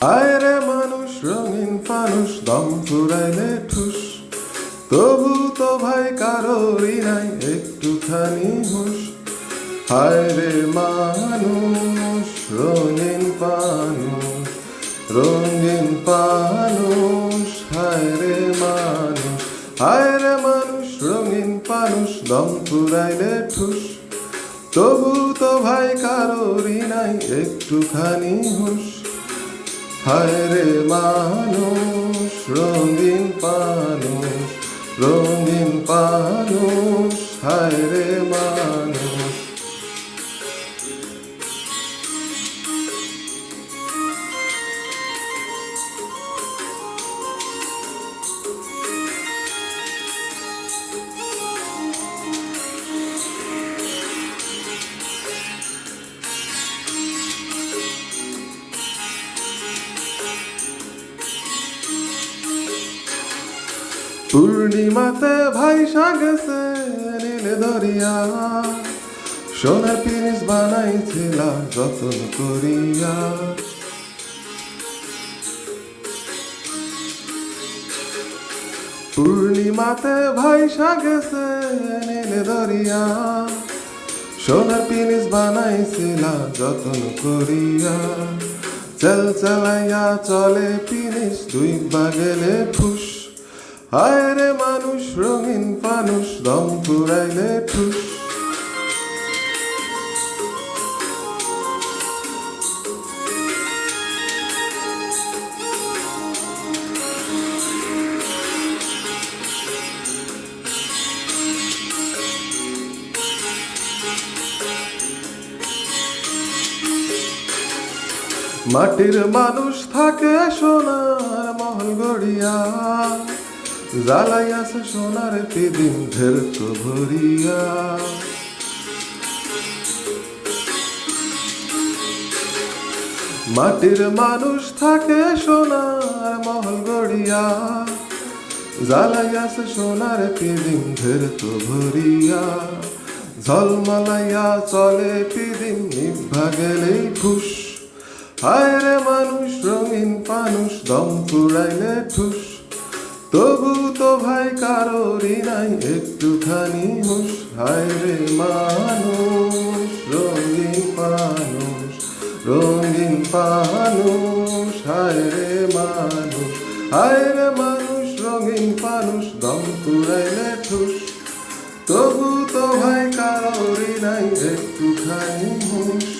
হায় রে মানুষ রঙিন ফানুষ দম ফুরাইলে ঠুস, তবু তো ভাই কারোরই নাই একটুখানি হুঁশ। হায় রে মানুষ রঙিন ফানুষ, রঙিন ফানুষ, হায় রে মানুষ, হায় রে মানুষ রঙিন ফানুষ দম ফুরাইলে ঠুস, তবু তো ভাই কারোরই নাই একটুখানি হুঁশ। হায় রে মানুষ রঙিন ফানুষ, রঙিন ফানুষ, হায় রে মানুষ। পূর্ণিমাতে ভাইসা গেছে নীল দরিয়া, সোনার পিরিচ বানাইছিলা যতন করিয়া। পূর্ণিমাতে ভাইসা গেছে নীল দরিয়া, সোনার পিরিচ বানাইছিলা যতন করিয়া। চল চালাইয়া চলে পিরিচ দুই বাগেলে ফুস, হায় রে মানুষ রঙিন ফানুষ দম ফুরাইলে ঠুস। মাটির মানুষ থাকে সোনার মহল গড়িয়া, জ্বালাইয়াছে সোনার পিদিম ঢের তো ভরিয়া। মাটির মানুষ থাকে সোনার মহল গড়িয়া, জ্বালাইয়াছে সোনার পিদিম ঢের তো ভরিয়া। ঝলমলাইয়া চলে পিদিম নিভা গেলেই ফুস, হায় রে মানুষ রঙিন ফানুষ দম ফুরাইলে ঠুস, তবু তো ভাই কারোরই নাই একটুখানি হুঁশ। হায় রে মানুষ রঙিন ফানুষ, রঙিন ফানুষ, হায় রে মানুষ, হায় রে মানুষ রঙিন ফানুষ দম ফুরাইলে ঠুস, তবু তো ভাই কারোরই নাই একটুখানি হুঁশ।